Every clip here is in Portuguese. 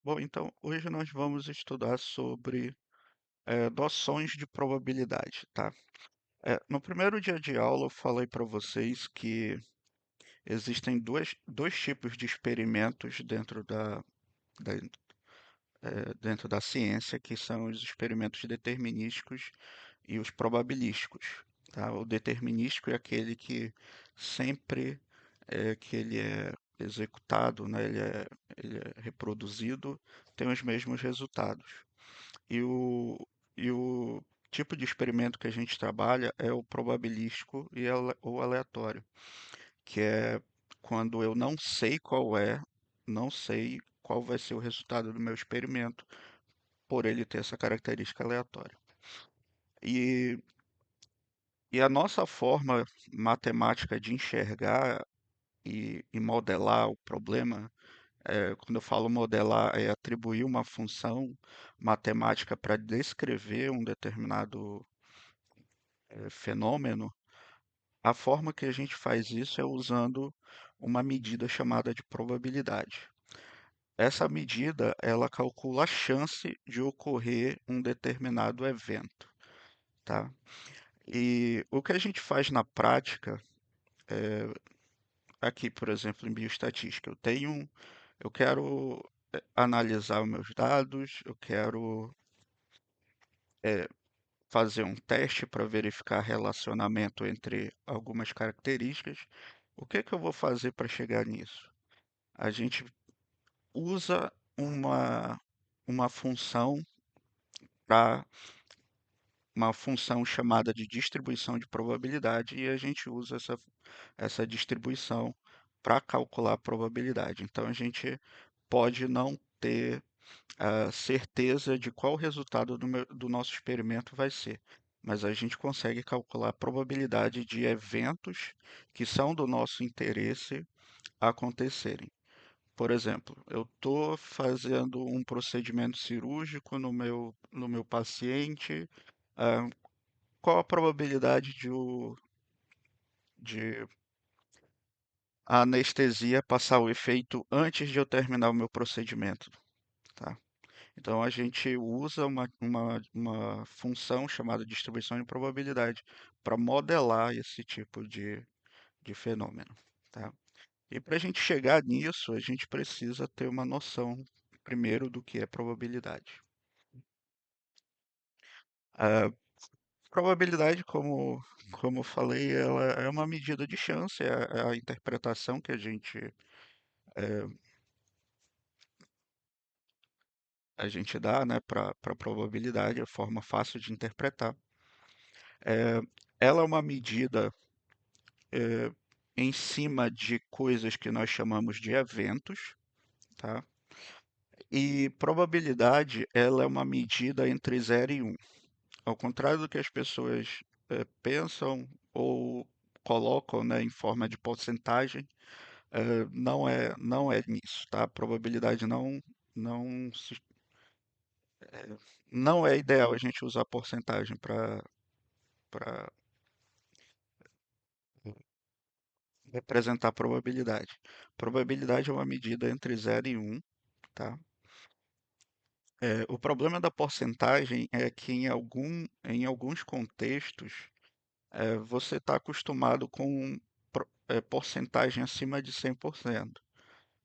Bom, então hoje nós vamos estudar sobre noções de probabilidade, tá? No primeiro dia de aula eu falei para vocês que existem dois tipos de experimentos da- dentro da ciência, que são os experimentos determinísticos e os probabilísticos, tá? O determinístico é aquele que sempre que ele é executado, né, ele é reproduzido, tem os mesmos resultados. E e o tipo de experimento que a gente trabalha é o probabilístico e o aleatório, que é quando eu não sei qual vai ser o resultado do meu experimento, por ele ter essa característica aleatória. E, e a nossa forma matemática de enxergar e modelar o problema, quando eu falo modelar, é atribuir uma função matemática para descrever um determinado fenômeno. A forma que a gente faz isso é usando uma medida chamada de probabilidade. Essa medida, ela calcula a chance de ocorrer um determinado evento, tá? E o que a gente faz na prática, aqui, por exemplo, em bioestatística, eu quero analisar os meus dados, eu quero eh, fazer um teste para verificar relacionamento entre algumas características. O que que eu vou fazer para chegar nisso? A gente usa uma função para uma função chamada de distribuição de probabilidade e a gente usa essa distribuição para calcular a probabilidade. Então a gente pode não ter a certeza de qual o resultado do nosso experimento vai ser, mas a gente consegue calcular a probabilidade de eventos que são do nosso interesse acontecerem. Por exemplo, eu estou fazendo um procedimento cirúrgico no meu paciente. ah, Qual a probabilidade de a anestesia passar o efeito antes de eu terminar o meu procedimento, tá? Então a gente usa uma função chamada distribuição de probabilidade para modelar esse tipo de fenômeno, tá? E para a gente chegar nisso, a gente precisa ter uma noção, primeiro, do que é probabilidade. A probabilidade, como eu falei, ela é uma medida de chance, é a interpretação que a gente dá, né, para probabilidade, a forma fácil de interpretar. É, ela é uma medida eh, em cima de coisas que nós chamamos de eventos, tá? E probabilidade, ela é uma medida entre zero e 1. Ao contrário do que as pessoas pensam ou colocam, né, em forma de porcentagem, não é nisso, tá? A probabilidade não, não é ideal a gente usar porcentagem para representar a probabilidade. Probabilidade é uma medida entre zero e 1, tá? O problema da porcentagem é que em alguns contextos você está acostumado com porcentagem acima de 100%.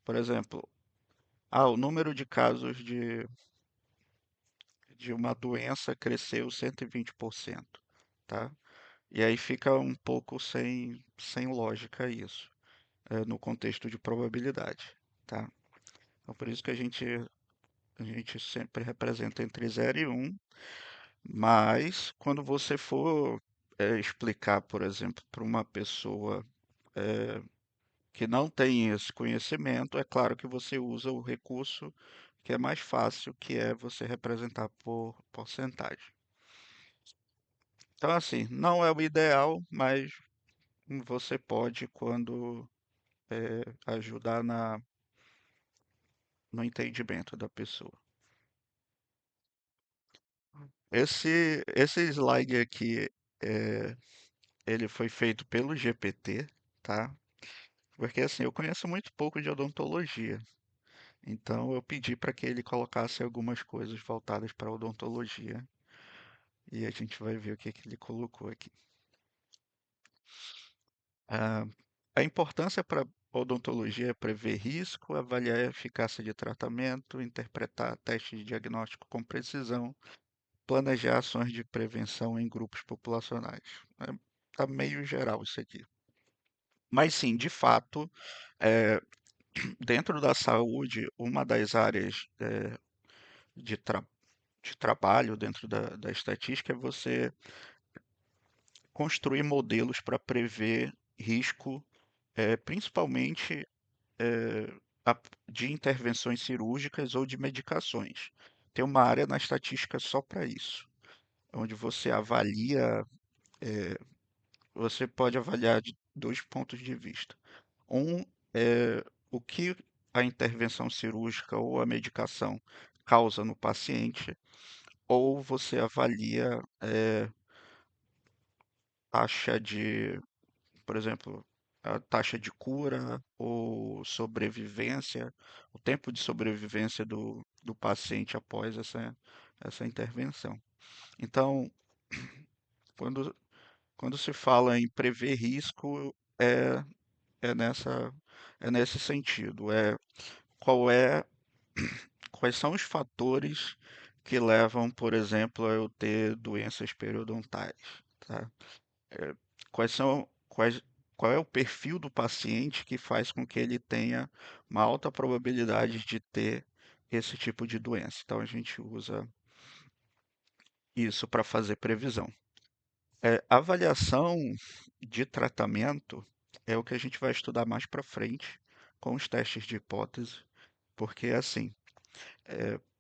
Por exemplo, o número de casos de uma doença cresceu 120%, tá? E aí fica um pouco sem lógica isso, no contexto de probabilidade, tá? Então por isso que a gente sempre representa entre zero e 1. Mas quando você for explicar, por exemplo, para uma pessoa que não tem esse conhecimento, é claro que você usa o recurso que é mais fácil, que é você representar por porcentagem. Então, assim, não é o ideal, mas você pode quando ajudar no entendimento da pessoa. Esse slide aqui, é, ele foi feito pelo GPT, tá? Porque assim, eu conheço muito pouco de odontologia. Então eu pedi para que ele colocasse algumas coisas voltadas para odontologia e a gente vai ver o que que ele colocou aqui. Ah, a importância para odontologia é prever risco, avaliar a eficácia de tratamento, interpretar testes de diagnóstico com precisão, planejar ações de prevenção em grupos populacionais. Tá meio geral isso aqui. Mas sim, de fato, eh, dentro da saúde, uma das áreas de, tra- de trabalho dentro da estatística é você construir modelos para prever risco, principalmente eh, de intervenções cirúrgicas ou de medicações. Tem uma área na estatística só para isso, onde você avalia, você pode avaliar de dois pontos de vista. Um é o que a intervenção cirúrgica ou a medicação causa no paciente, ou você avalia taxa de, por exemplo, a taxa de cura ou sobrevivência, o tempo de sobrevivência do paciente após essa intervenção. Então, quando, quando se fala em prever risco, é nessa, é nesse sentido. Qual é, quais são os fatores que levam, por exemplo, a eu ter doenças periodontais, tá? É, quais, qual é o perfil do paciente que faz com que ele tenha uma alta probabilidade de ter esse tipo de doença. Então a gente usa isso para fazer previsão. Avaliação de tratamento é o que a gente vai estudar mais para frente com os testes de hipótese, porque assim,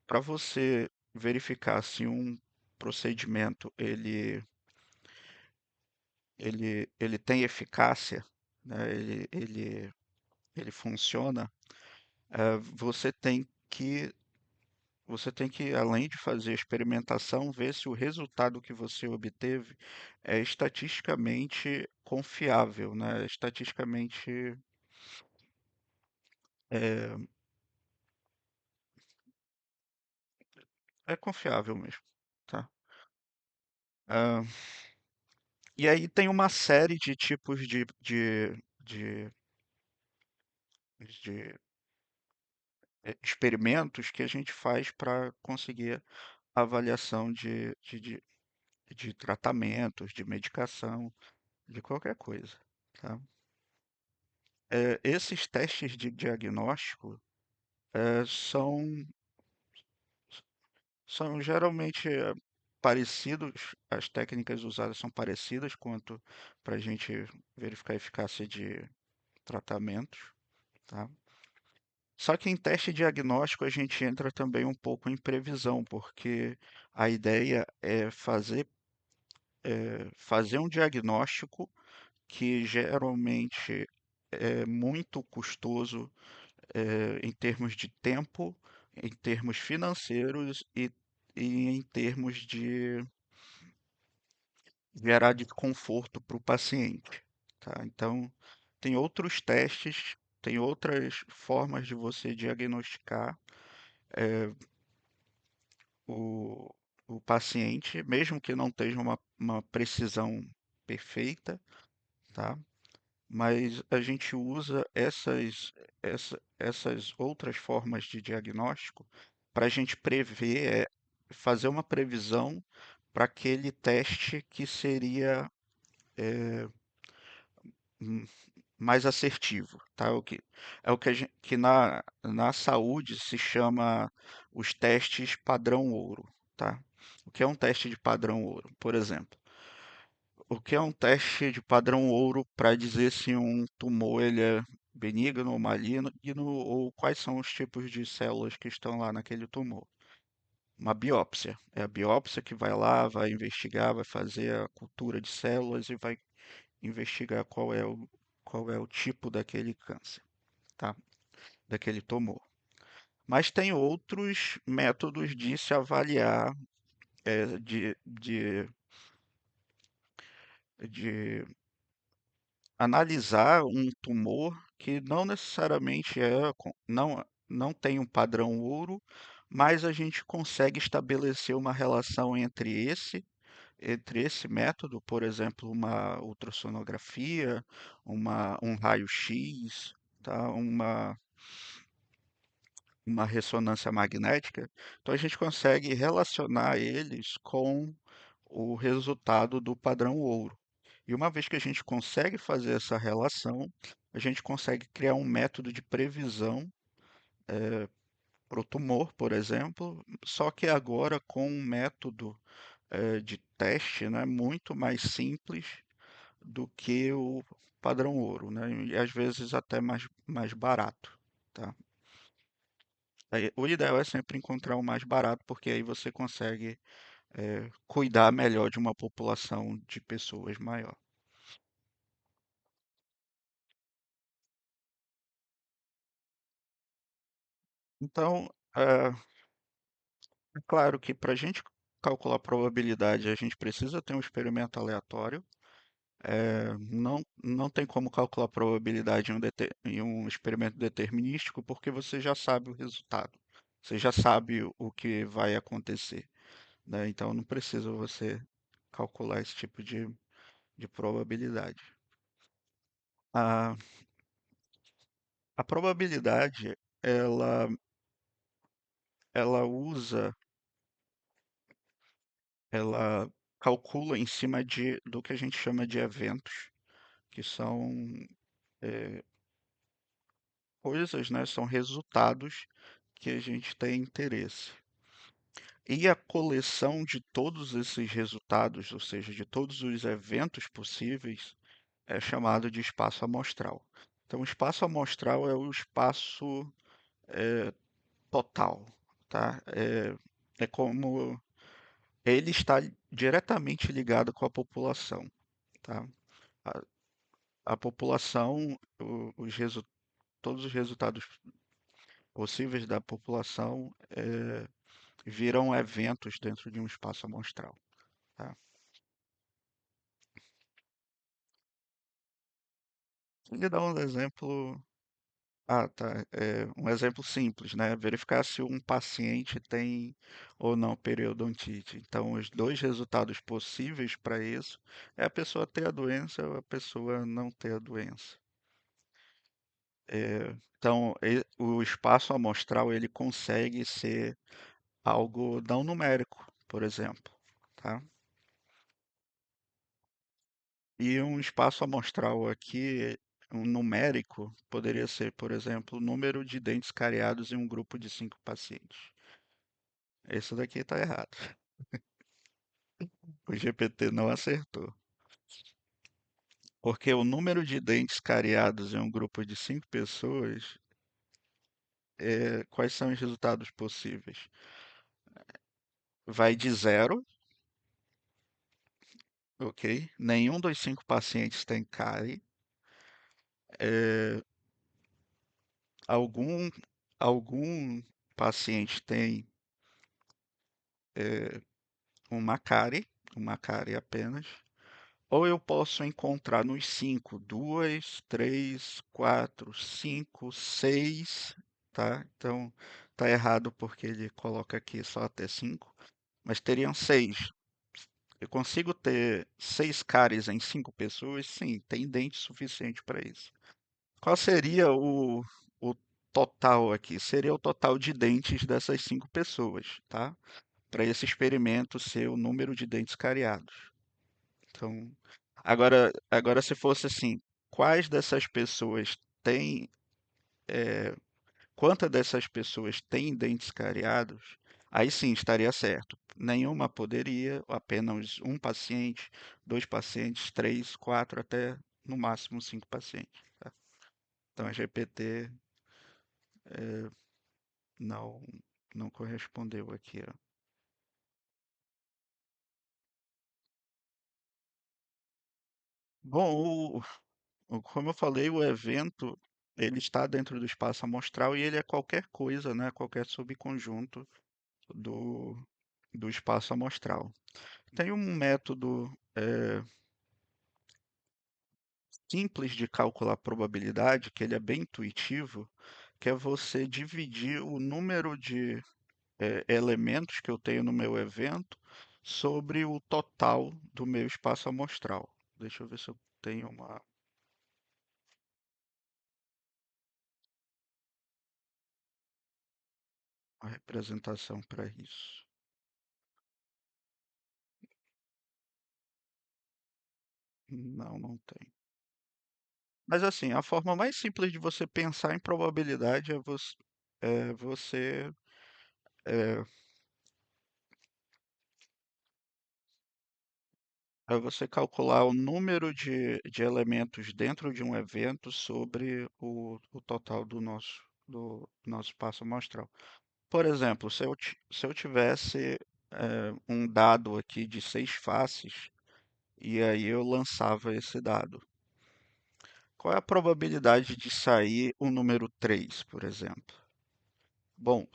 para você verificar se um procedimento ele tem eficácia, né, ele funciona, eh, você tem que, você tem que, além de fazer a experimentação, ver se o resultado que você obteve é estatisticamente confiável, né? Estatisticamente é, é confiável mesmo, tá? Ah, e aí tem uma série de tipos de experimentos que a gente faz para conseguir avaliação de tratamentos, de medicação, de qualquer coisa, tá? Esses testes de diagnóstico são, são geralmente parecidos, as técnicas usadas são parecidas quanto para a gente verificar a eficácia de tratamentos, tá? Só que em teste diagnóstico a gente entra também um pouco em previsão, porque a ideia é fazer um diagnóstico que geralmente é muito custoso em termos de tempo, em termos financeiros e em termos de gerar de conforto para o paciente, tá? Então, tem outros testes, tem outras formas de você diagnosticar o, o paciente, mesmo que não tenha uma precisão perfeita, tá? Mas a gente usa essas outras formas de diagnóstico para a gente prever, fazer uma previsão para aquele teste que seria hum, mais assertivo, tá? É o que, que na saúde se chama os testes padrão ouro, tá? O que é um teste de padrão ouro? Por exemplo, o que é um teste de padrão ouro para dizer se um tumor ele é benigno ou maligno ou quais são os tipos de células que estão lá naquele tumor? Uma biópsia. É a biópsia que vai lá, vai investigar, vai fazer a cultura de células e vai investigar qual é o tipo daquele câncer, tá? Daquele tumor. Mas tem outros métodos de se avaliar, é, de analisar um tumor que não necessariamente não, não tem um padrão ouro, mas a gente consegue estabelecer uma relação entre esse método, por exemplo, uma ultrassonografia, um raio-x, tá? Uma ressonância magnética, então a gente consegue relacionar eles com o resultado do padrão ouro. E uma vez que a gente consegue fazer essa relação, a gente consegue criar um método de previsão para o tumor, por exemplo, só que agora com um método de teste, né, muito mais simples do que o padrão ouro, né, e às vezes até mais barato, tá? O ideal é sempre encontrar o mais barato, porque aí você consegue cuidar melhor de uma população de pessoas maior. Então, é claro que para a gente calcular a probabilidade, a gente precisa ter um experimento aleatório. Não tem como calcular a probabilidade em um experimento determinístico, porque você já sabe o resultado. Você já sabe o que vai acontecer, né? Então não precisa você calcular esse tipo de probabilidade. A, a probabilidade, ela, ela usa, ela calcula em cima do que a gente chama de eventos, que são é, coisas, né? São resultados que a gente tem interesse. E a coleção de todos esses resultados, ou seja, de todos os eventos possíveis, é chamado de espaço amostral. Então, o espaço amostral é o espaço total, tá? É como ele está diretamente ligado com a população, tá? A, a população, todos os resultados possíveis da população viram eventos dentro de um espaço amostral, tá? Ele dá um exemplo. Ah, tá. Um exemplo simples, né? Verificar se um paciente tem ou não periodontite. Então, os dois resultados possíveis para isso é a pessoa ter a doença ou a pessoa não ter a doença. Então, o espaço amostral ele consegue ser algo não numérico, por exemplo, tá? E um espaço amostral aqui, um numérico, poderia ser, por exemplo, o número de dentes cariados em um grupo de 5 pacientes. Esse daqui está errado. O GPT não acertou. Porque o número de dentes cariados em um grupo de 5 pessoas, quais são os resultados possíveis? Vai de zero, ok? Nenhum dos 5 pacientes tem cárie. É, algum, algum paciente tem é, uma cárie apenas. Ou eu posso encontrar nos cinco, duas, três, quatro, cinco, seis, tá? Então tá errado porque ele coloca aqui só até cinco, mas teriam seis. Eu consigo ter 6 cáries em 5 pessoas? Sim, tem dente suficiente para isso. Qual seria o total aqui? Seria o total de dentes dessas 5 pessoas, tá? Para esse experimento ser o número de dentes cariados. Então, agora se fosse assim, quais dessas pessoas têm, quantas dessas pessoas têm dentes cariados? Aí sim estaria certo. Nenhuma poderia, apenas um paciente, 2 pacientes, três, quatro, até no máximo 5 pacientes, tá? Então a GPT não, não correspondeu aqui, ó. Bom, como eu falei, o evento ele está dentro do espaço amostral e ele é qualquer coisa, né? Qualquer subconjunto do, do espaço amostral. Tem um método simples de calcular a probabilidade, que ele é bem intuitivo, que é você dividir o número de elementos que eu tenho no meu evento sobre o total do meu espaço amostral. Deixa eu ver se eu tenho uma representação para isso. Não, não tem. Mas assim, a forma mais simples de você pensar em probabilidade é você é, é você calcular o número de elementos dentro de um evento sobre o total do nosso espaço amostral. Por exemplo, se eu tivesse um dado aqui de 6 faces, e aí eu lançava esse dado. Qual é a probabilidade de sair o número 3, por exemplo? Bom,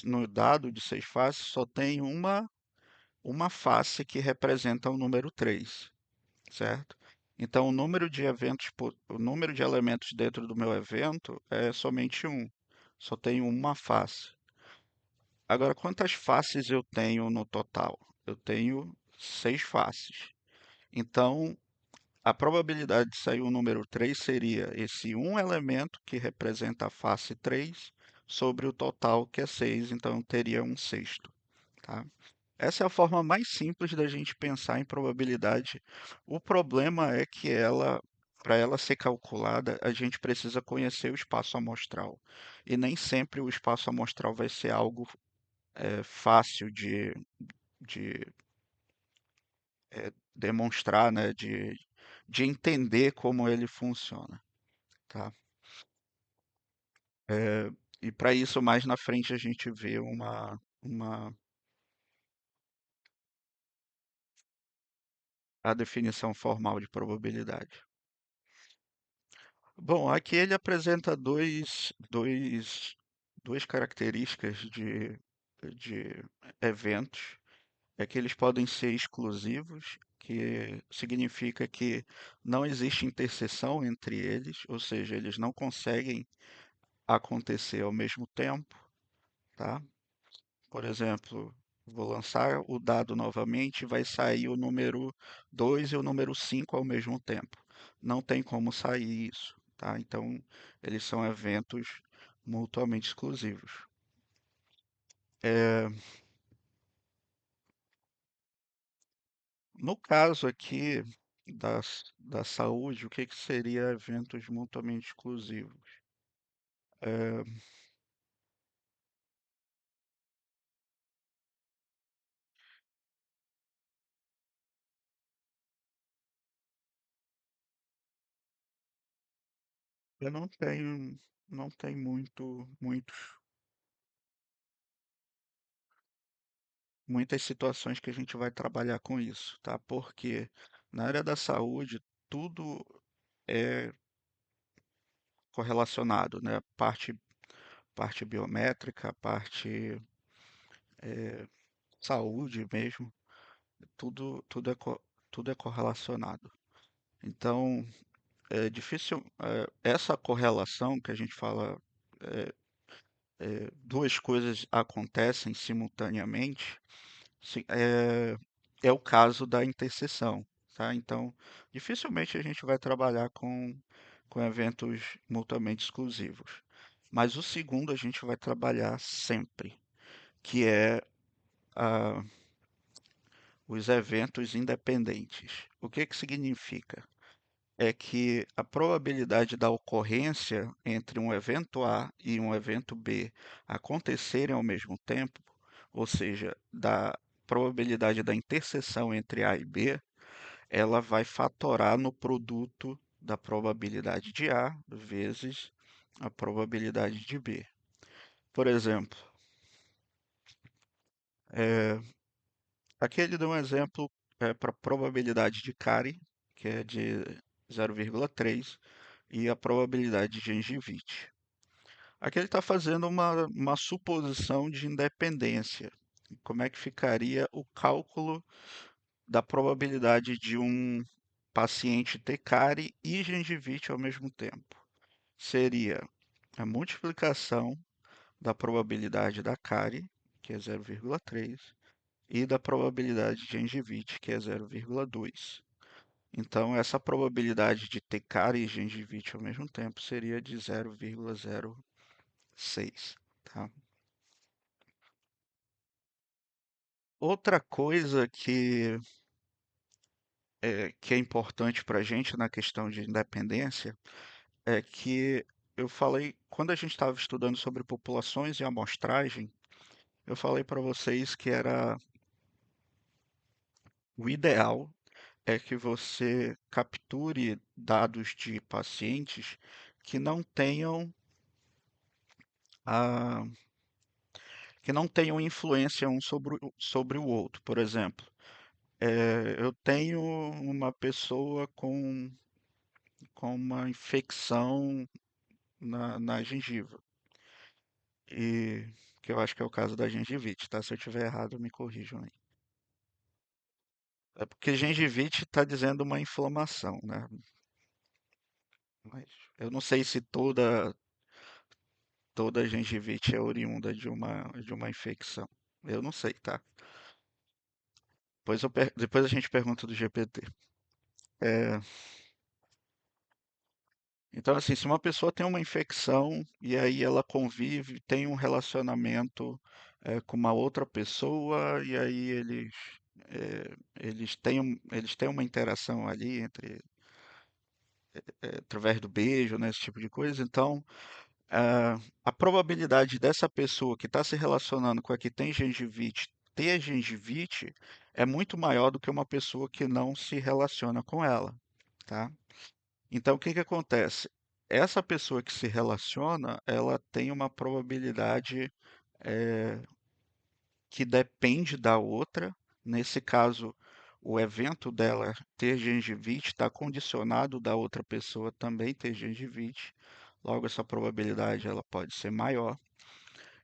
no dado de 6 faces só tem uma face que representa o número 3, certo? Então, o número de elementos dentro do meu evento é somente um. Só tenho uma face. Agora, quantas faces eu tenho no total? Eu tenho 6 faces. Então, a probabilidade de sair o número 3 seria esse um elemento que representa a face 3 sobre o total que é 6. Então eu teria um sexto, tá? Essa é a forma mais simples da gente pensar em probabilidade. O problema é que para ela ser calculada, a gente precisa conhecer o espaço amostral. E nem sempre o espaço amostral vai ser algo fácil de demonstrar, né? De entender como ele funciona, tá? É, e para isso, mais na frente, a gente vê a definição formal de probabilidade. Bom, aqui ele apresenta duas características de eventos. É que eles podem ser exclusivos, que significa que não existe interseção entre eles, ou seja, eles não conseguem acontecer ao mesmo tempo, tá? Por exemplo, vou lançar o dado novamente, vai sair o número 2 e o número 5 ao mesmo tempo. Não tem como sair isso, tá? Então, eles são eventos mutuamente exclusivos. É, no caso aqui da saúde, o que que seria eventos mutuamente exclusivos? É, eu não tenho muitas situações que a gente vai trabalhar com isso, tá? Porque na área da saúde tudo é correlacionado, né? Parte biométrica, parte saúde mesmo, tudo é correlacionado. Então, é difícil, essa correlação que a gente fala, duas coisas acontecem simultaneamente, é o caso da interseção, tá? Então, dificilmente a gente vai trabalhar com eventos mutuamente exclusivos. Mas o segundo a gente vai trabalhar sempre, que é ah, os eventos independentes. O que que significa? É que a probabilidade da ocorrência entre um evento A e um evento B acontecerem ao mesmo tempo, ou seja, da probabilidade da interseção entre A e B, ela vai fatorar no produto da probabilidade de A vezes a probabilidade de B. Por exemplo, é, aqui ele deu um exemplo para probabilidade de cárie, que é de 0,3, e a probabilidade de gengivite. Aqui ele está fazendo uma suposição de independência. Como é que ficaria o cálculo da probabilidade de um paciente ter cárie e gengivite ao mesmo tempo? Seria a multiplicação da probabilidade da cárie, que é 0,3, e da probabilidade de gengivite, que é 0,2. Então, essa probabilidade de ter cárie e gengivite ao mesmo tempo seria de 0,06, tá? Outra coisa que é importante para a gente na questão de independência é que eu falei, quando a gente estava estudando sobre populações e amostragem, eu falei para vocês que era o ideal é que você capture dados de pacientes que não tenham a, que não tenham influência um sobre o outro. Por exemplo, eu tenho uma pessoa com uma infecção na gengiva, e que eu acho que é o caso da gengivite, tá? Se eu tiver errado, me corrijam aí. É porque gengivite está dizendo uma inflamação, né? Mas eu não sei se toda gengivite é oriunda de uma infecção. Eu não sei, tá? Depois a gente pergunta do GPT. É, então, assim, se uma pessoa tem uma infecção e aí ela convive, tem um relacionamento com uma outra pessoa e aí eles têm uma interação ali através do beijo, né, esse tipo de coisa. Então, a probabilidade dessa pessoa que está se relacionando com a que tem gengivite ter gengivite é muito maior do que uma pessoa que não se relaciona com ela, tá? Então, o que que acontece? Essa pessoa que se relaciona, ela tem uma probabilidade eh, que depende da outra. Nesse caso, o evento dela ter gengivite está condicionado da outra pessoa também ter gengivite. Logo, essa probabilidade ela pode ser maior.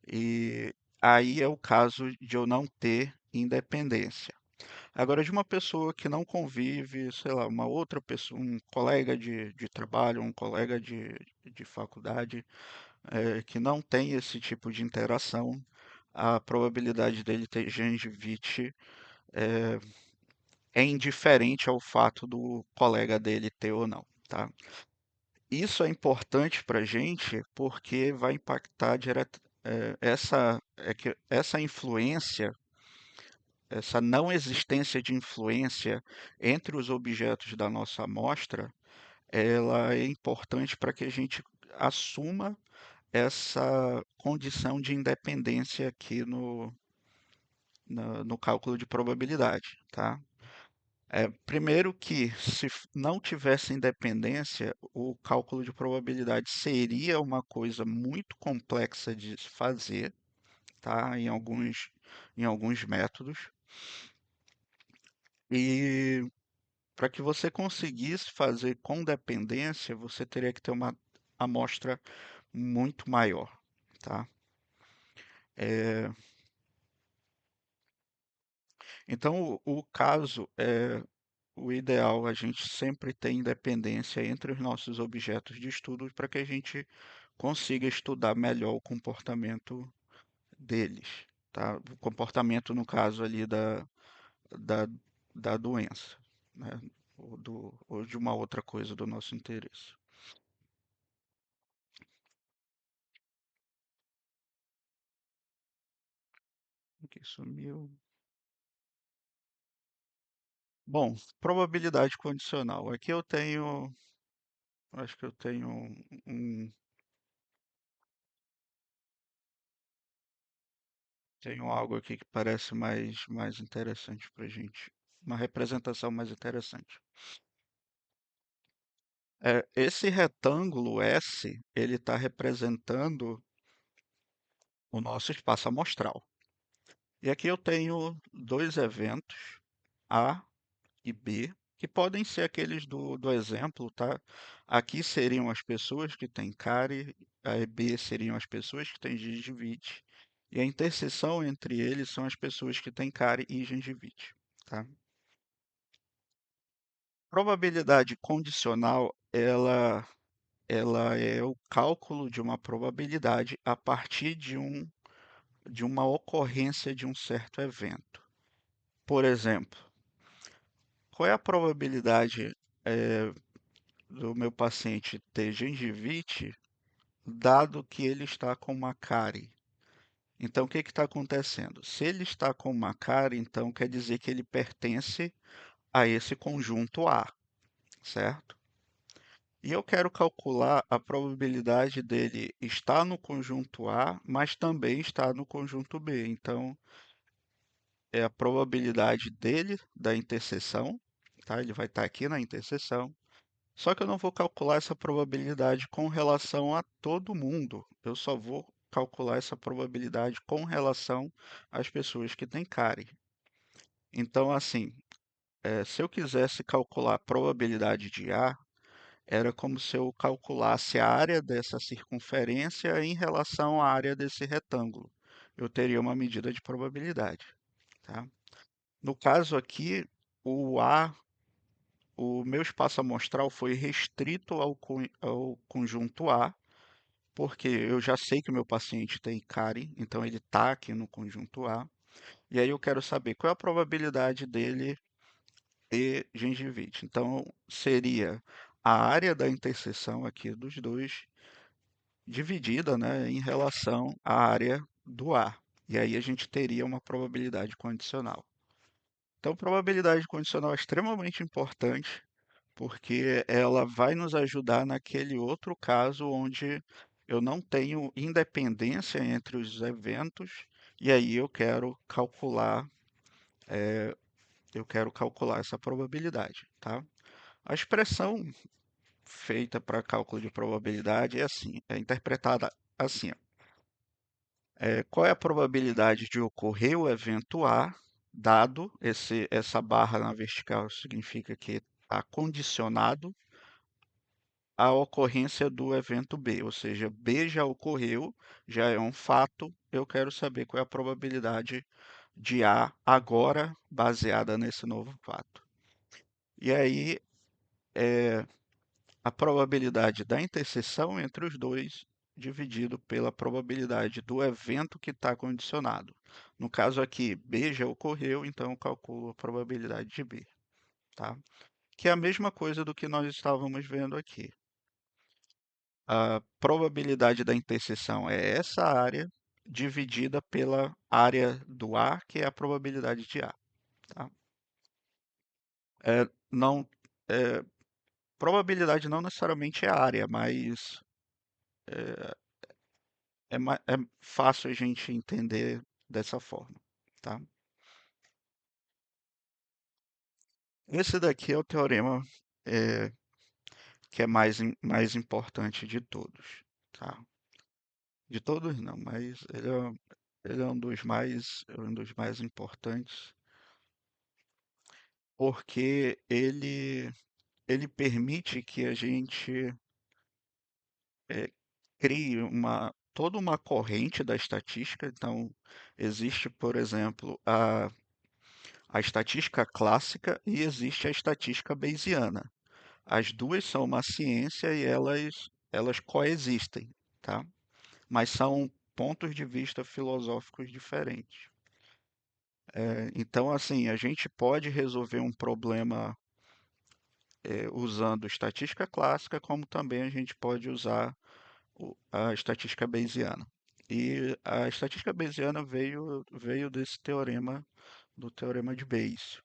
E aí é o caso de eu não ter independência. Agora, de uma pessoa que não convive, sei lá, uma outra pessoa, um colega de trabalho, um colega de faculdade, que não tem esse tipo de interação, a probabilidade dele ter gengivite é, é indiferente ao fato do colega dele ter ou não, tá? Isso é importante para a gente porque vai impactar essa influência, essa não existência de influência entre os objetos da nossa amostra, ela é importante para que a gente assuma essa condição de independência aqui no cálculo de probabilidade, tá? Primeiro que, se não tivesse independência, o cálculo de probabilidade seria uma coisa muito complexa de se fazer, tá? Em alguns métodos. E para que você conseguisse fazer com dependência, você teria que ter uma amostra muito maior, tá? É, então, o caso é o ideal, a gente sempre tem independência entre os nossos objetos de estudo para que a gente consiga estudar melhor o comportamento deles, tá? O comportamento, no caso ali da, da doença, né? Ou de uma outra coisa do nosso interesse. Aqui sumiu. Bom, probabilidade condicional. Aqui acho que eu tenho um, tenho algo aqui que parece mais interessante para gente, uma representação mais interessante. Esse retângulo S, ele está representando o nosso espaço amostral. E aqui eu tenho dois eventos, A e B, que podem ser aqueles do exemplo, tá? Aqui seriam as pessoas que têm cárie, a B seriam as pessoas que têm gengivite, e a interseção entre eles são as pessoas que têm cárie e gengivite, tá? Probabilidade condicional, ela ela é o cálculo de uma probabilidade a partir de uma ocorrência de um certo evento. Por exemplo, qual é a probabilidade do meu paciente ter gengivite, dado que ele está com uma cárie? Então, o que está acontecendo? Se ele está com uma cárie, então quer dizer que ele pertence a esse conjunto A, certo? E eu quero calcular a probabilidade dele estar no conjunto A, mas também estar no conjunto B. Então, é a probabilidade dele da interseção, tá? Ele vai estar aqui na interseção. Só que eu não vou calcular essa probabilidade com relação a todo mundo. Eu só vou calcular essa probabilidade com relação às pessoas que têm cárie. Então, assim, se eu quisesse calcular a probabilidade de A, era como se eu calculasse a área dessa circunferência em relação à área desse retângulo. Eu teria uma medida de probabilidade, tá? No caso aqui, o A, o meu espaço amostral foi restrito ao conjunto A, porque eu já sei que o meu paciente tem cárie, então ele está aqui no conjunto A. E aí eu quero saber qual é a probabilidade dele ter gengivite. Então, seria a área da interseção aqui dos dois dividida, né, em relação à área do A. E aí a gente teria uma probabilidade condicional. Então, probabilidade condicional é extremamente importante, porque ela vai nos ajudar naquele outro caso onde eu não tenho independência entre os eventos, e aí eu quero calcular essa probabilidade, tá? A expressão feita para cálculo de probabilidade é assim, é interpretada assim, ó. Qual é a probabilidade de ocorrer o evento A, dado essa barra na vertical significa que está condicionado à ocorrência do evento B, ou seja, B já ocorreu, já é um fato, eu quero saber qual é a probabilidade de A agora baseada nesse novo fato. E aí, a probabilidade da interseção entre os dois dividido pela probabilidade do evento que está condicionado. No caso aqui, B já ocorreu, então eu calculo a probabilidade de B, tá? Que é a mesma coisa do que nós estávamos vendo aqui. A probabilidade da interseção é essa área dividida pela área do A, que é a probabilidade de A, tá? Não, é, probabilidade não necessariamente é área, mas é fácil a gente entender dessa forma, tá? Esse daqui é o teorema eh, que é mais importante de todos, tá? De todos não, mas ele é um dos mais importantes, porque ele permite que a gente eh, crie toda uma corrente da estatística. Então, existe, por exemplo, a estatística clássica e existe a estatística bayesiana. As duas são uma ciência e elas coexistem, tá? Mas são pontos de vista filosóficos diferentes. Então, assim, a gente pode resolver um problema usando estatística clássica, como também a gente pode usar a estatística bayesiana. E a estatística bayesiana veio desse teorema, do teorema de Bayes.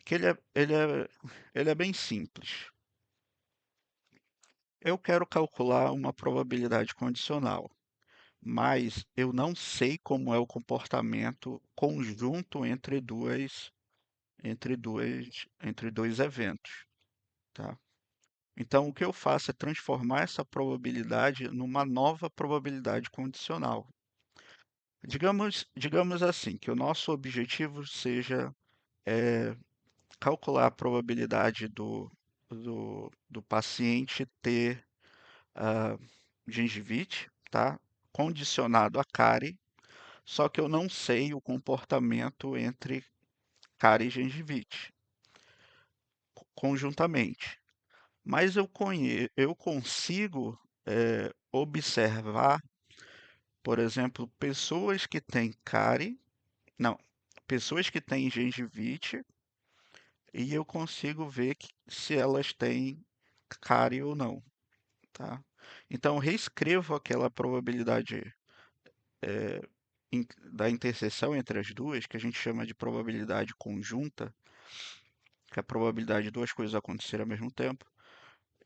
Que ele é bem simples. Eu quero calcular uma probabilidade condicional, mas eu não sei como é o comportamento conjunto entre dois eventos, tá? Então, o que eu faço é transformar essa probabilidade numa nova probabilidade condicional. Digamos assim, que o nosso objetivo seja calcular a probabilidade do paciente ter ah, gengivite, tá? Condicionado a cárie, só que eu não sei o comportamento entre cárie e gengivite conjuntamente. Mas eu consigo observar, por exemplo, pessoas que têm cárie, não, pessoas que têm gengivite, e eu consigo ver se elas têm cárie ou não, tá? Então, eu reescrevo aquela probabilidade da interseção entre as duas, que a gente chama de probabilidade conjunta, que é a probabilidade de duas coisas acontecerem ao mesmo tempo.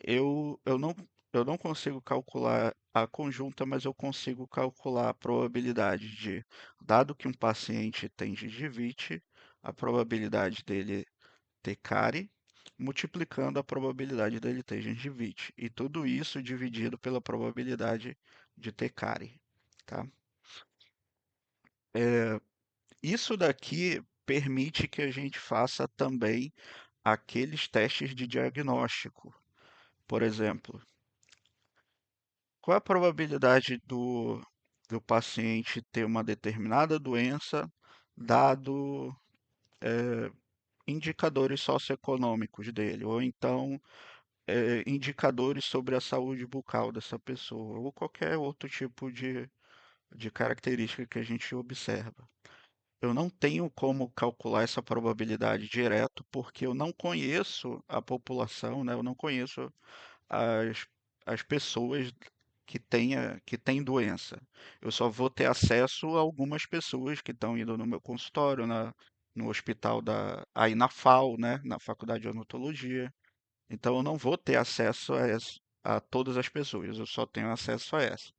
Eu, eu não, eu não consigo calcular a conjunta, mas eu consigo calcular a probabilidade de, dado que um paciente tem gengivite, a probabilidade dele ter cárie, multiplicando a probabilidade dele ter gengivite. E tudo isso dividido pela probabilidade de ter cárie, tá? Isso daqui permite que a gente faça também aqueles testes de diagnóstico. Por exemplo, qual é a probabilidade do paciente ter uma determinada doença, dado indicadores socioeconômicos dele, ou então indicadores sobre a saúde bucal dessa pessoa, ou qualquer outro tipo de característica que a gente observa. Eu não tenho como calcular essa probabilidade direto, porque eu não conheço a população, né? Eu não conheço as, as pessoas que têm doença. Eu só vou ter acesso a algumas pessoas que estão indo no meu consultório, no hospital aí na FAO, né? Na Faculdade de Odontologia. Então eu não vou ter acesso a todas as pessoas, eu só tenho acesso a essa.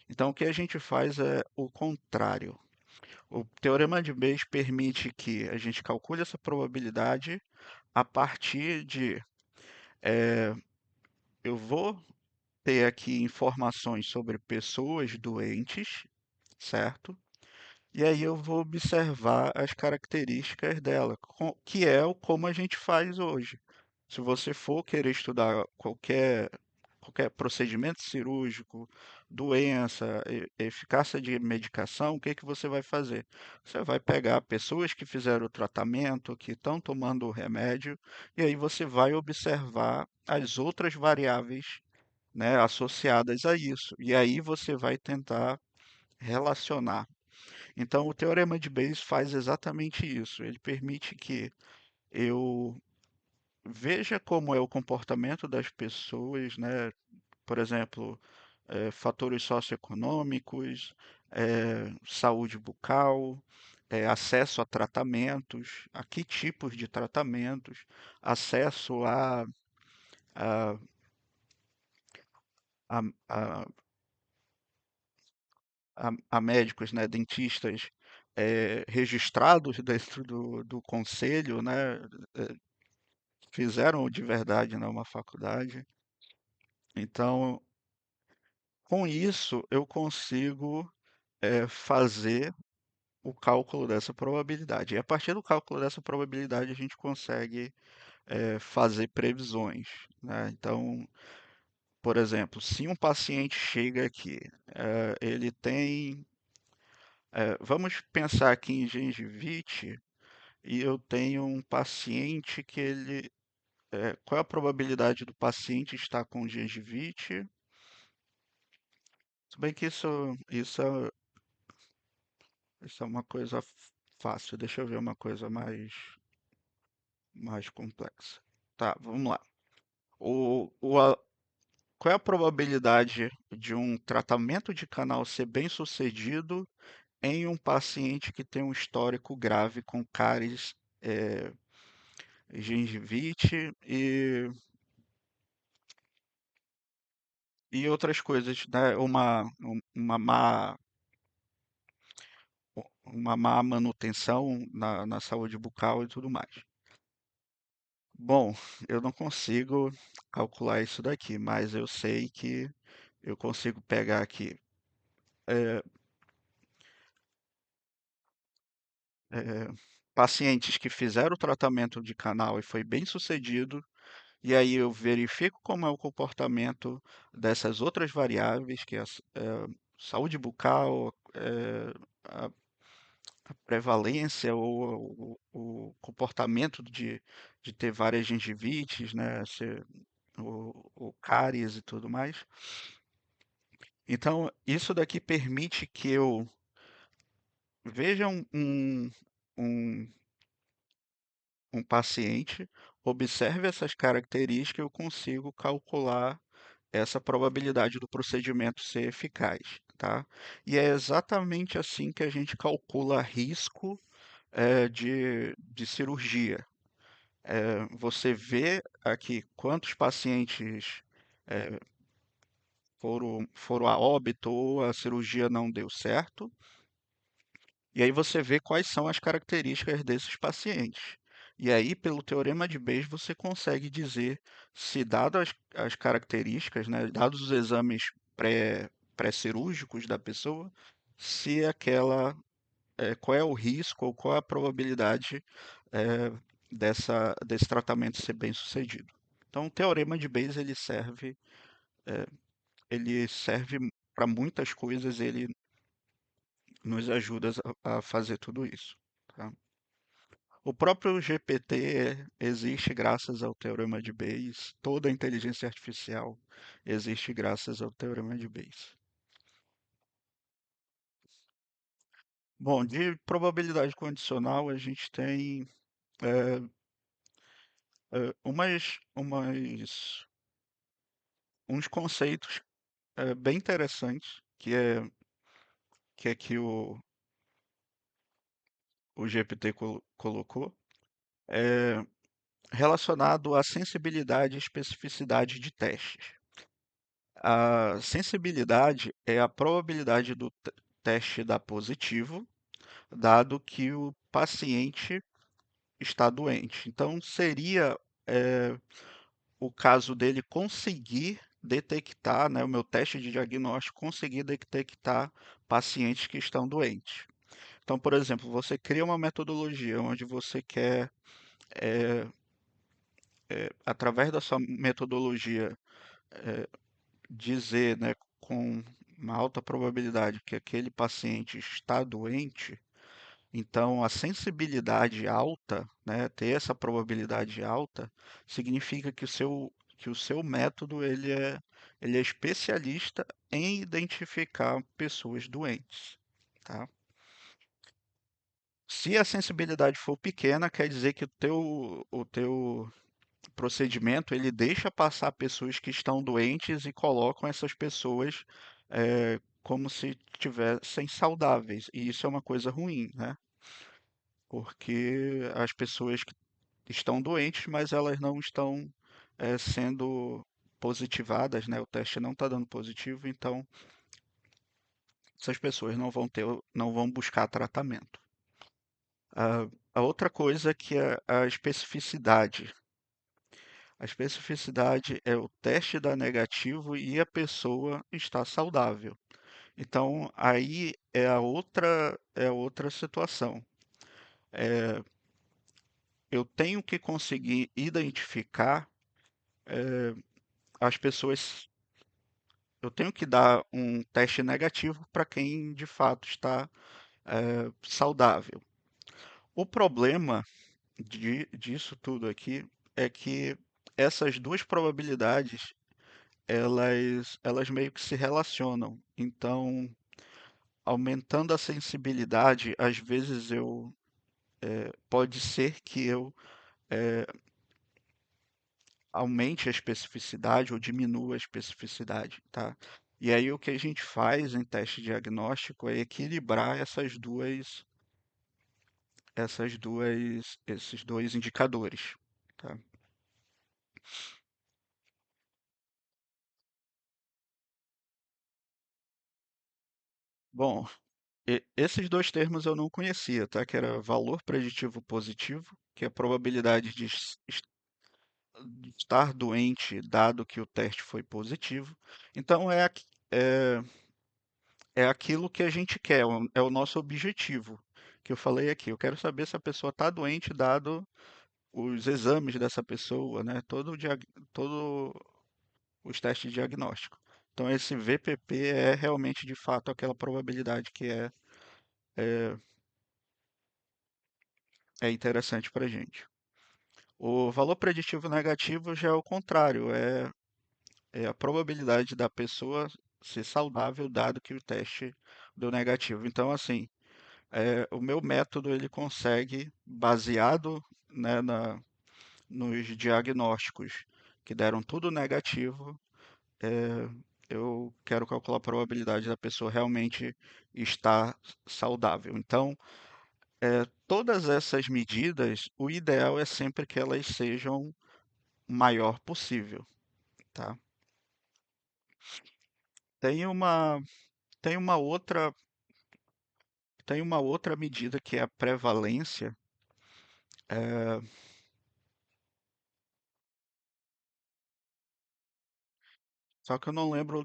Então o que a gente faz é o contrário. O teorema de Bayes permite que a gente calcule essa probabilidade a partir de eu vou ter aqui informações sobre pessoas doentes, certo? E aí eu vou observar as características dela, que é como a gente faz hoje. Se você for querer estudar qualquer procedimento cirúrgico, doença, eficácia de medicação, o que que você vai fazer? Você vai pegar pessoas que fizeram o tratamento, que estão tomando o remédio, e aí você vai observar as outras variáveis, né, associadas a isso. E aí você vai tentar relacionar. Então, o teorema de Bayes faz exatamente isso. Ele permite que eu veja como é o comportamento das pessoas, né? Por exemplo, fatores socioeconômicos, saúde bucal, acesso a tratamentos, a que tipos de tratamentos, acesso a, a, a, a médicos, né, dentistas registrados dentro do conselho, né, eh, fizeram de verdade, né, uma faculdade. Então, com isso, eu consigo fazer o cálculo dessa probabilidade. E a partir do cálculo dessa probabilidade, a gente consegue fazer previsões, né? Então, por exemplo, se um paciente chega aqui, ele tem. Vamos pensar aqui em gengivite, e eu tenho um paciente que ele. Qual é a probabilidade do paciente estar com gengivite? Se bem que isso é uma coisa fácil. Deixa eu ver uma coisa mais complexa. Tá, vamos lá. O, o, a- Qual é a probabilidade de um tratamento de canal ser bem sucedido em um paciente que tem um histórico grave com cáries, gengivite e outras coisas, né? Uma má manutenção na saúde bucal e tudo mais. Bom, eu não consigo calcular isso daqui, mas eu sei que eu consigo pegar aqui é, é, pacientes que fizeram o tratamento de canal e foi bem sucedido, e aí eu verifico como é o comportamento dessas outras variáveis, que é saúde bucal, a prevalência ou o comportamento de ter várias gengivites, né? o cáries e tudo mais. Então, isso daqui permite que eu veja um, um paciente, observe essas características, eu consigo calcular essa probabilidade do procedimento ser eficaz, tá? E é exatamente assim que a gente calcula risco de cirurgia. Você vê aqui quantos pacientes eh, foram a óbito ou a cirurgia não deu certo, e aí você vê quais são as características desses pacientes. E aí, pelo teorema de Bayes, você consegue dizer se, dadas as características, né, dados os exames pré-cirúrgicos da pessoa, se qual é o risco ou qual é a probabilidade eh, desse tratamento ser bem sucedido. Então, o teorema de Bayes ele serve para muitas coisas, ele nos ajuda a fazer tudo isso. Tá? O próprio GPT existe graças ao teorema de Bayes. Toda a inteligência artificial existe graças ao teorema de Bayes. Bom, de probabilidade condicional, a gente tem é, uns conceitos bem interessantes que o GPT colocou, é, relacionado à sensibilidade e especificidade de testes. A sensibilidade é a probabilidade do teste dar positivo, dado que o paciente está doente. Então, seria eh, o caso dele conseguir detectar, né, o meu teste de diagnóstico, conseguir detectar pacientes que estão doentes. Então, por exemplo, você cria uma metodologia onde você quer, através da sua metodologia, dizer, né, com uma alta probabilidade que aquele paciente está doente, então a sensibilidade alta, né, ter essa probabilidade alta, significa que o seu método ele é especialista em identificar pessoas doentes, tá? Se a sensibilidade for pequena, quer dizer que o teu procedimento ele deixa passar pessoas que estão doentes e colocam essas pessoas como se tivessem saudáveis. E isso é uma coisa ruim, né? Porque as pessoas que estão doentes, mas elas não estão sendo positivadas, né? O teste não está dando positivo, então essas pessoas não vão buscar tratamento. A outra coisa que é a especificidade. A especificidade é o teste dar negativo e a pessoa está saudável. Então, aí é a outra situação. É, eu tenho que conseguir identificar as pessoas. Eu tenho que dar um teste negativo para quem de fato está saudável. O problema disso tudo aqui é que essas duas probabilidades elas meio que se relacionam. Então, aumentando a sensibilidade, às vezes pode ser que eu aumente a especificidade ou diminua a especificidade, tá? E aí o que a gente faz em teste diagnóstico é equilibrar esses dois indicadores, tá? Bom, esses dois termos eu não conhecia, tá? Que era valor preditivo positivo, que é a probabilidade de estar doente dado que o teste foi positivo. Então é, é aquilo que a gente quer, é o nosso objetivo, que eu falei aqui. Eu quero saber se a pessoa está doente dado os exames dessa pessoa, né? Todo os testes de diagnóstico. Então esse VPP é realmente de fato aquela probabilidade que é interessante para a gente. O valor preditivo negativo já é o contrário, é a probabilidade da pessoa ser saudável dado que o teste deu negativo. Então, assim, o meu método ele consegue, baseado, né, nos diagnósticos que deram tudo negativo, é, eu quero calcular a probabilidade da pessoa realmente estar saudável. Então, todas essas medidas, o ideal é sempre que elas sejam o maior possível, tá? Tem uma, tem uma outra, tem uma outra medida que é a prevalência, eh, só que eu não lembro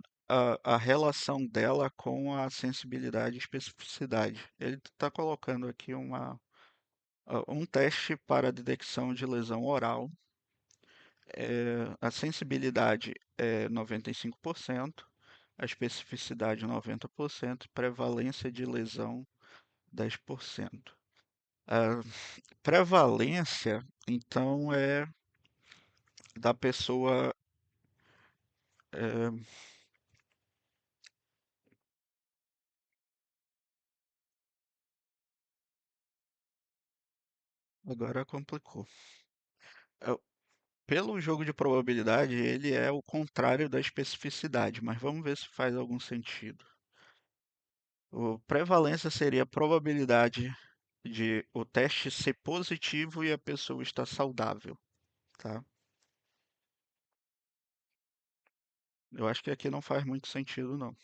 a relação dela com a sensibilidade e especificidade. Ele está colocando aqui um teste para a detecção de lesão oral. A sensibilidade é 95%, a especificidade 90%, prevalência de lesão 10%. A prevalência, então, é da pessoa. é, Agora complicou. É, Pelo jogo de probabilidade, ele é o contrário da especificidade, mas vamos ver se faz algum sentido. O prevalência seria a probabilidade de o teste ser positivo e a pessoa estar saudável, tá? Eu acho que aqui não faz muito sentido, não.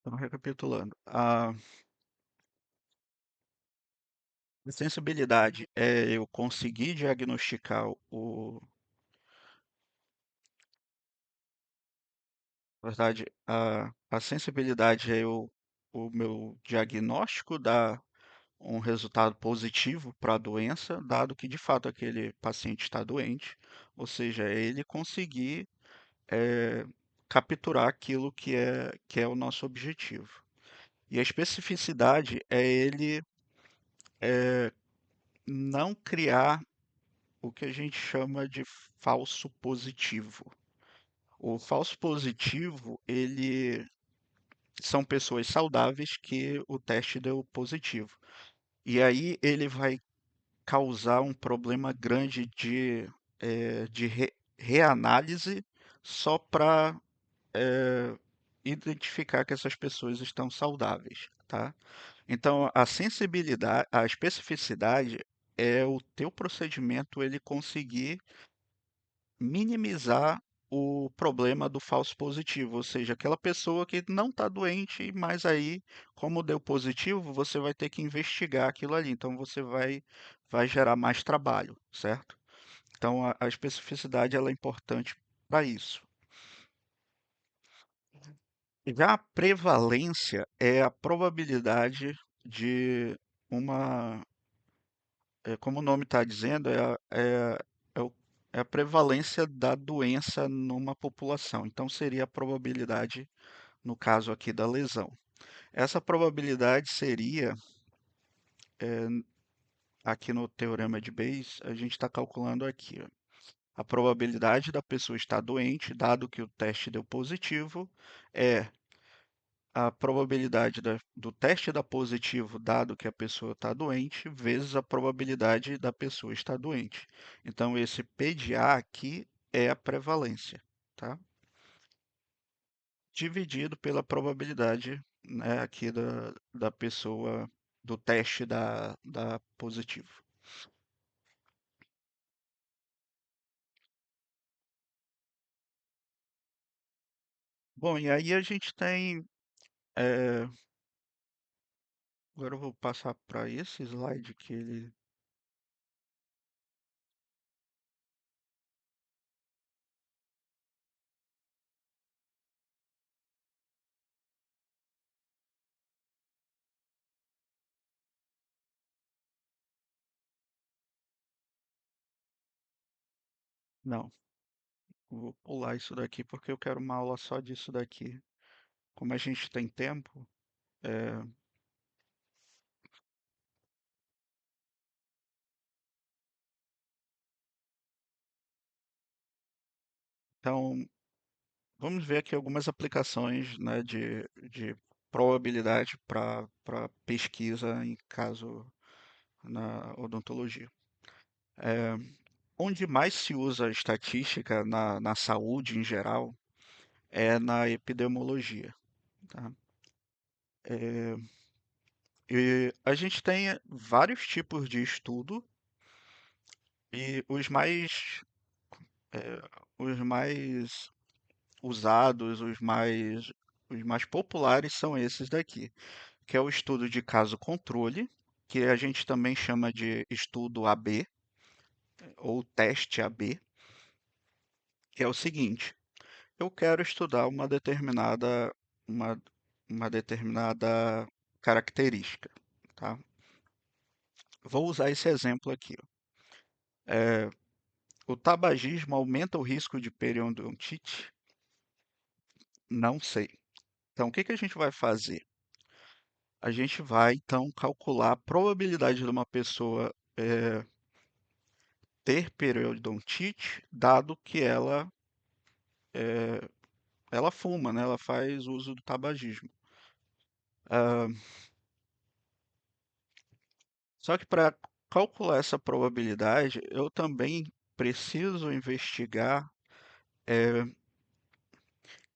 Então, recapitulando, a sensibilidade é eu conseguir diagnosticar na verdade, a sensibilidade é o meu diagnóstico dar um resultado positivo para a doença, dado que de fato aquele paciente está doente, ou seja, é ele conseguir eh, capturar aquilo que é o nosso objetivo. E a especificidade é ele não criar o que a gente chama de falso positivo. O falso positivo, ele são pessoas saudáveis que o teste deu positivo. E aí ele vai causar um problema grande de reanálise só para identificar que essas pessoas estão saudáveis, tá? Então, a sensibilidade, a especificidade é o teu procedimento ele conseguir minimizar o problema do falso positivo, ou seja, aquela pessoa que não está doente, mas aí, como deu positivo, você vai ter que investigar aquilo ali. Então, vai gerar mais trabalho, certo? Então, a especificidade ela é importante para isso. Já a prevalência é a probabilidade de uma, como o nome está dizendo, é o- é a prevalência da doença numa população. Então, seria a probabilidade, no caso aqui, da lesão. Essa probabilidade seria, eh, aqui no teorema de Bayes, a gente está calculando aqui, ó, a probabilidade da pessoa estar doente, dado que o teste deu positivo, é a probabilidade do teste dar positivo, dado que a pessoa está doente, vezes a probabilidade da pessoa estar doente. Então, esse PDA aqui é a prevalência, tá? Dividido pela probabilidade, né, aqui da pessoa, do teste da positivo. Bom, e aí a gente tem. eh, Agora eu vou passar para esse slide que ele. Não, vou pular isso daqui porque eu quero uma aula só disso daqui. Como a gente tem tempo, Então, vamos ver aqui algumas aplicações, né, de probabilidade para pesquisa em caso na odontologia. É, onde mais se usa a estatística na saúde em geral é na epidemiologia, tá? É, e a gente tem vários tipos de estudo e os mais usados, os mais populares são esses daqui, que é o estudo de caso controle, que a gente também chama de estudo AB ou teste AB, que é o seguinte: eu quero estudar uma, uma determinada característica, tá? Vou usar esse exemplo aqui, ó. O tabagismo aumenta o risco de periodontite? Não sei. Então, o que que a gente vai fazer? A gente vai, então, calcular a probabilidade de uma pessoa ter periodontite, dado que ela fuma, né? Ela faz uso do tabagismo. Ah, só que para calcular essa probabilidade, eu também preciso investigar eh,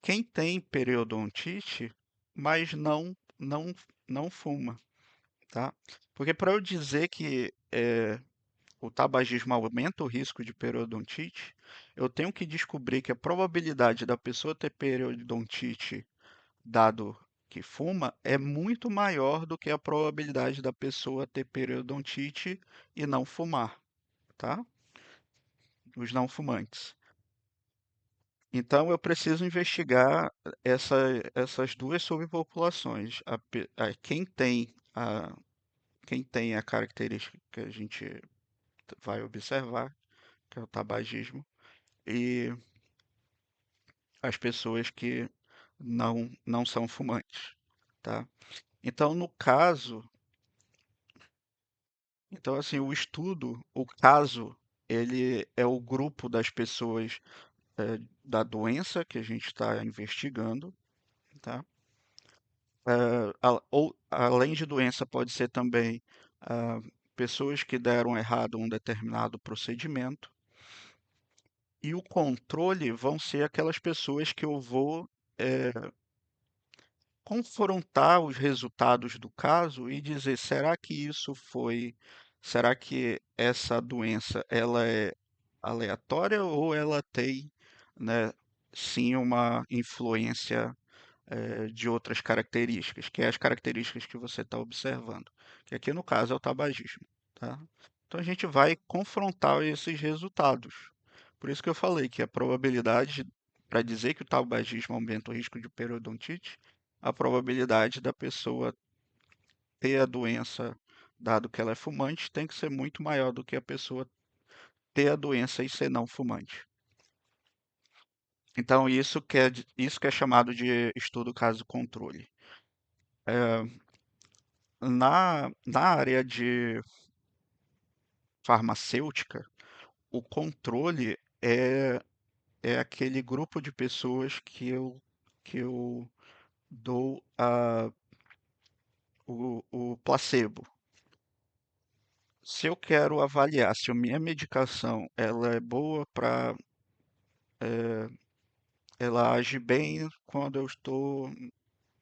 quem tem periodontite, mas não fuma, tá? Porque para eu dizer que o tabagismo aumenta o risco de periodontite, eu tenho que descobrir que a probabilidade da pessoa ter periodontite, dado que fuma, é muito maior do que a probabilidade da pessoa ter periodontite e não fumar, tá? Os não fumantes. Então, eu preciso investigar essas duas subpopulações. Quem tem a característica que a gente vai observar, que é o tabagismo, e as pessoas que não são fumantes, tá? Então, no caso, então assim, o caso, ele é o grupo das pessoas da doença que a gente está investigando, tá? Ou além de doença, pode ser também ah, pessoas que deram errado um determinado procedimento. E o controle vão ser aquelas pessoas que eu vou eh, confrontar os resultados do caso e dizer, será que essa doença ela é aleatória ou ela tem, né, sim uma influência de outras características, que é as características que você está observando, que aqui no caso é o tabagismo, tá? Então a gente vai confrontar esses resultados. Por isso que eu falei que a probabilidade para dizer que o tabagismo aumenta o risco de periodontite, a probabilidade da pessoa ter a doença, dado que ela é fumante, tem que ser muito maior do que a pessoa ter a doença e ser não fumante. Então, isso que é chamado de estudo caso controle. É, na área de farmacêutica, o controle é aquele grupo de pessoas que eu dou o placebo. Se eu quero avaliar se a minha medicação ela é boa para, ela age bem quando eu estou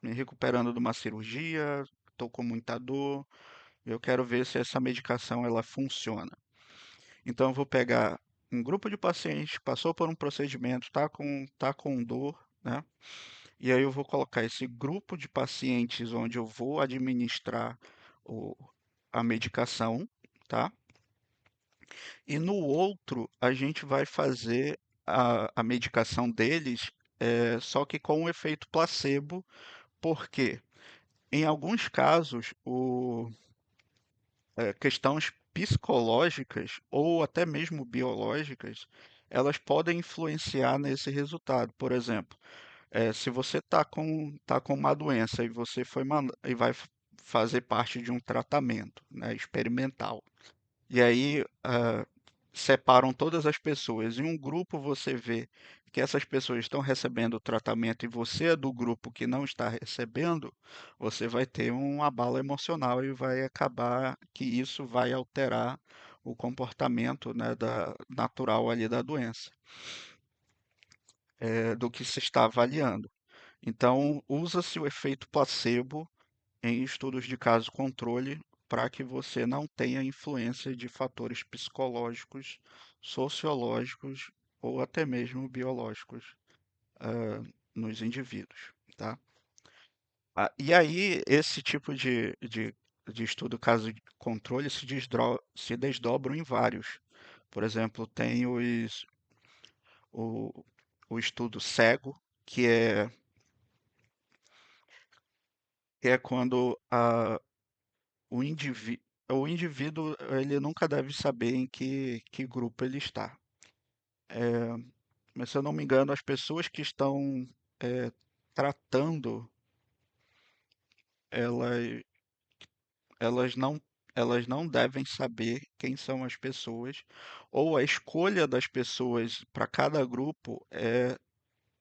me recuperando de uma cirurgia, estou com muita dor, eu quero ver se essa medicação ela funciona. Então eu vou pegar um grupo de pacientes que passou por um procedimento, tá com dor, né? E aí eu vou colocar esse grupo de pacientes onde eu vou administrar o, a medicação, tá? E no outro a gente vai fazer a medicação deles, só que com o efeito placebo, porque em alguns casos questões psicológicas ou até mesmo biológicas, elas podem influenciar nesse resultado. Por exemplo, se você tá com uma doença e e vai fazer parte de um tratamento, né, experimental, e aí separam todas as pessoas. Em um grupo você vê que essas pessoas estão recebendo o tratamento e você é do grupo que não está recebendo, você vai ter um abalo emocional e vai acabar que isso vai alterar o comportamento, né, natural ali da doença, do que se está avaliando. Então, usa-se o efeito placebo em estudos de caso controle para que você não tenha influência de fatores psicológicos, sociológicos ou até mesmo biológicos, ah, nos indivíduos, tá? E aí, esse tipo de estudo caso de controle se desdobram em vários. Por exemplo, tem o, o estudo cego, que é, que é quando o indivíduo ele nunca deve saber em que grupo ele está. É, mas se eu não me engano, as pessoas que estão é, tratando, elas, elas não, elas não devem saber quem são as pessoas, ou a escolha das pessoas para cada grupo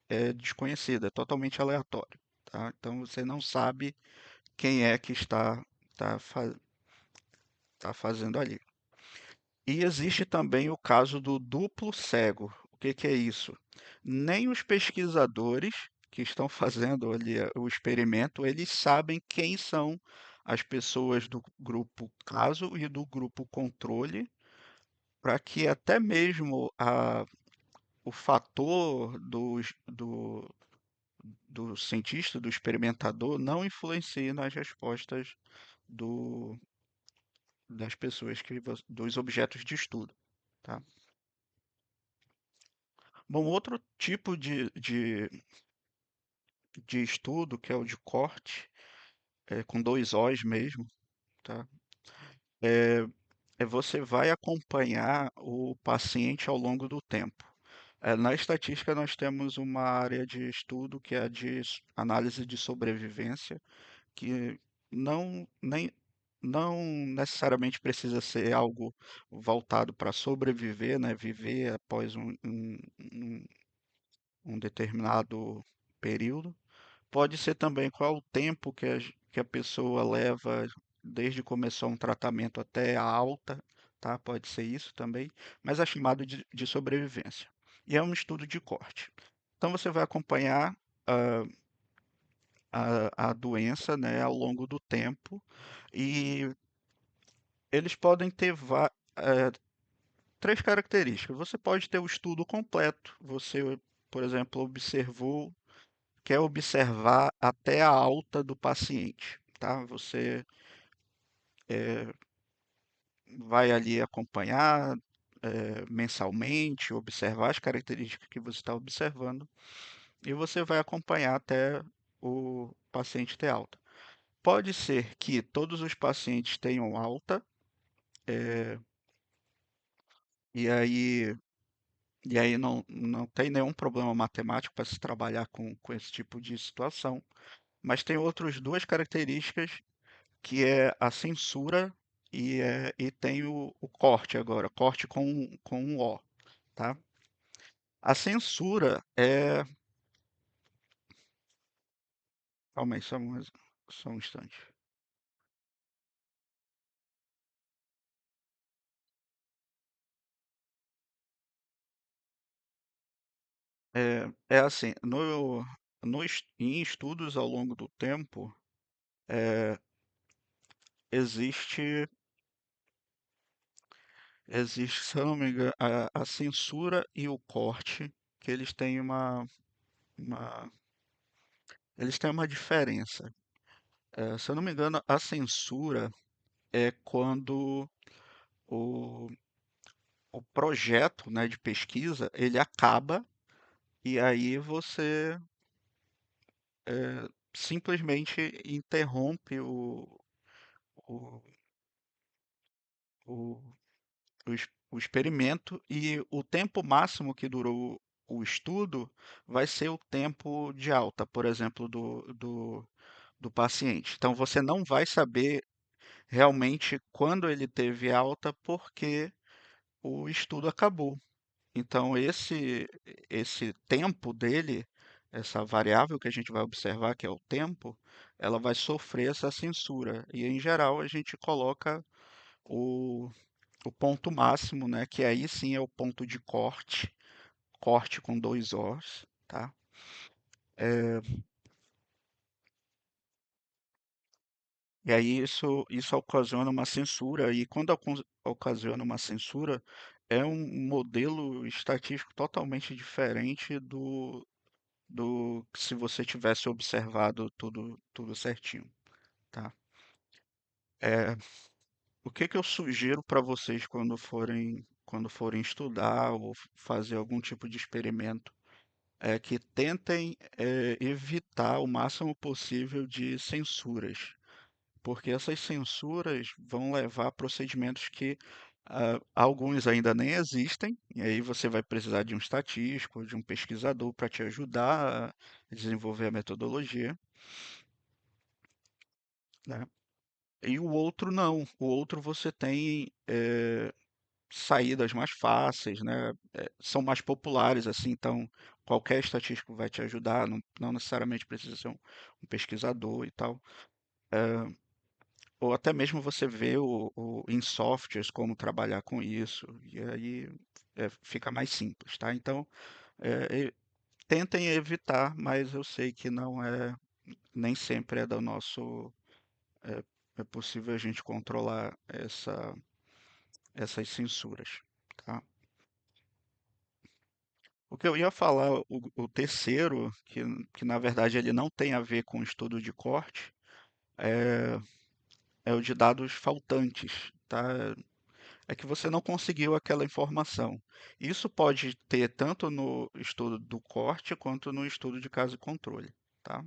é desconhecida, é totalmente aleatório, tá? Então você não sabe quem é que tá, fa- tá fazendo ali. E existe também o caso do duplo cego. O que que é isso? Nem os pesquisadores que estão fazendo ali o experimento, eles sabem quem são as pessoas do grupo caso e do grupo controle, para que até mesmo o fator do cientista, do experimentador, não influencie nas respostas do, das pessoas dos objetos de estudo, tá? Bom, outro tipo de estudo, que é o de corte, com dois Os mesmo, tá? É, você vai acompanhar o paciente ao longo do tempo. Na estatística, nós temos uma área de estudo que é a de análise de sobrevivência, que nem, não necessariamente precisa ser algo voltado para sobreviver, né? Viver após um determinado período. Pode ser também qual o tempo que a pessoa leva desde que começou um tratamento até a alta, tá? Pode ser isso também, mas é chamado de sobrevivência. E é um estudo de corte. Então você vai acompanhar ah, a doença, né, ao longo do tempo e eles podem ter três características. Você pode ter o estudo completo. Você, por exemplo, quer observar até a alta do paciente, tá? Você vai ali acompanhar mensalmente, observar as características que você está observando e você vai acompanhar até o paciente ter alta. Pode ser que todos os pacientes tenham alta e aí, não tem nenhum problema matemático para se trabalhar com esse tipo de situação, mas tem outras duas características que é a censura e tem o corte agora, corte com um O, tá? A censura é. Calma aí, só um instante. É assim, em estudos ao longo do tempo, é, existe, se eu não me engano, a censura e o corte, que uma, eles têm uma diferença. Se eu não me engano, a censura é quando o, o projeto, né, de pesquisa, ele acaba e aí você simplesmente interrompe o, o, o experimento e o tempo máximo que durou o estudo vai ser o tempo de alta, por exemplo, do paciente. Então você não vai saber realmente quando ele teve alta porque o estudo acabou. então esse tempo dele, essa variável que a gente vai observar, que é o tempo, ela vai sofrer essa censura. E em geral a gente coloca o, o ponto máximo, né, que aí sim é o ponto de corte, corte com dois Os, tá? É, e aí isso ocasiona uma censura, e quando ocasiona uma censura, é um modelo estatístico totalmente diferente do que se você tivesse observado tudo certinho, tá? É, o que que eu sugiro para vocês quando forem estudar ou fazer algum tipo de experimento é que tentem evitar o máximo possível de censuras, porque essas censuras vão levar a procedimentos que alguns ainda nem existem, e aí você vai precisar de um estatístico, de um pesquisador para te ajudar a desenvolver a metodologia, né? E o outro não. O outro você tem saídas mais fáceis, né? São mais populares, assim, então qualquer estatístico vai te ajudar, não necessariamente precisa ser um pesquisador e tal. Ou até mesmo você vê em softwares como trabalhar com isso, e aí fica mais simples, tá? Então, tentem evitar, mas eu sei que não é, nem sempre é do nosso, é, é possível a gente controlar essas censuras, tá? O que eu ia falar, o terceiro, que na verdade ele não tem a ver com estudo de corte, é, é o de dados faltantes, tá? É que você não conseguiu aquela informação. Isso pode ter tanto no estudo do corte quanto no estudo de caso e controle, tá?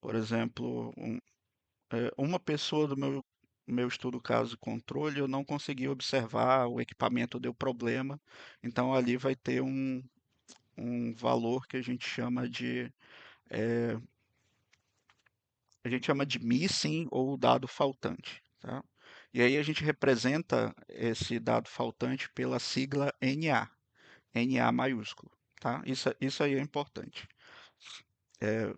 Por exemplo, uma pessoa do meu estudo caso e controle, eu não consegui observar, o equipamento deu problema, então ali vai ter um valor que eh, a gente chama de missing ou dado faltante, tá? E aí a gente representa esse dado faltante pela sigla NA, NA maiúsculo, tá? Isso aí é importante. É,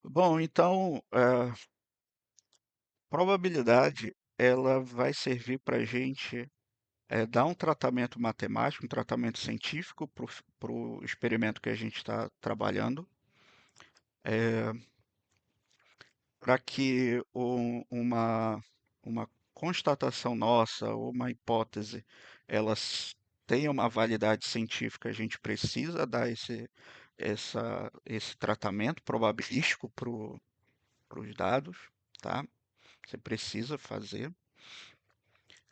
bom, então, probabilidade ela vai servir para a gente dar um tratamento matemático, um tratamento científico para o experimento que a gente está trabalhando, para que uma constatação nossa ou uma hipótese tenha uma validade científica, a gente precisa dar esse tratamento probabilístico para os dados, tá? Você precisa fazer.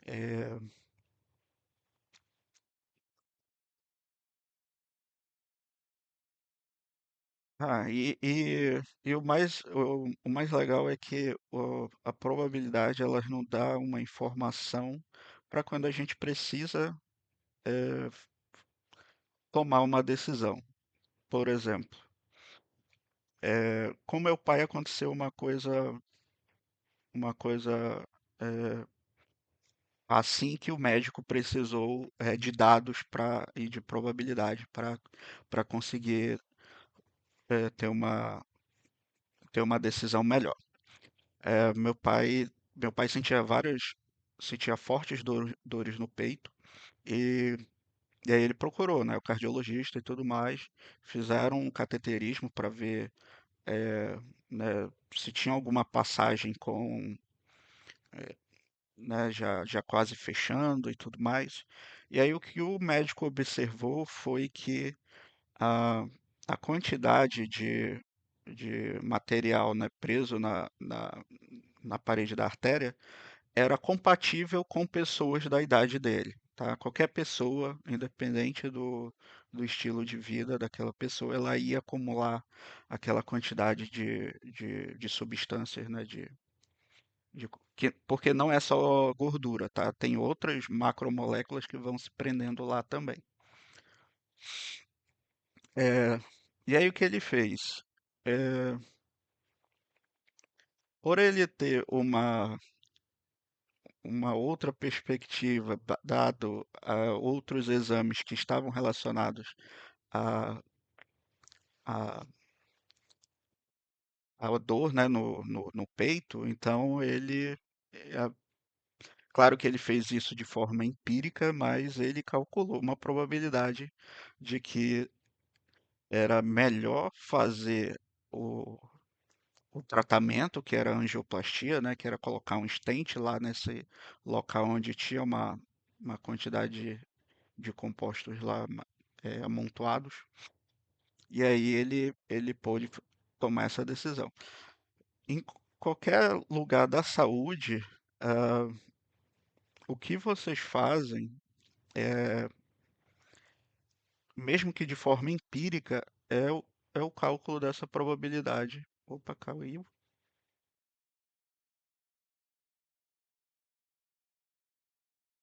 É, e o mais legal é que a probabilidade ela não dá uma informação para quando a gente precisa é, tomar uma decisão. Por exemplo, com meu pai aconteceu uma coisa é, assim que o médico precisou de dados e de probabilidade para conseguir ter uma decisão melhor. Meu pai sentia fortes dores no peito e, e aí ele procurou, né, o cardiologista e tudo mais. Fizeram um cateterismo para ver, né, se tinha alguma passagem né, já quase fechando e tudo mais. E aí o que o médico observou foi que a, a quantidade de material, né, preso na parede da artéria era compatível com pessoas da idade dele, tá? Qualquer pessoa, independente do estilo de vida daquela pessoa, ela ia acumular aquela quantidade de substâncias, né? Porque não é só gordura, tá? Tem outras macromoléculas que vão se prendendo lá também. É, e aí o que ele fez? É, por ele ter uma outra perspectiva, dado outros exames que estavam relacionados à, à, à dor, né, no peito, então é, claro que ele fez isso de forma empírica, mas ele calculou uma probabilidade de que era melhor fazer o, o tratamento, que era a angioplastia, né, que era colocar um stent lá nesse local onde tinha uma quantidade de compostos lá amontoados, e aí ele pôde tomar essa decisão. Em qualquer lugar da saúde, ah, o que vocês fazem, é, mesmo que de forma empírica, é o cálculo dessa probabilidade. Opa, caiu.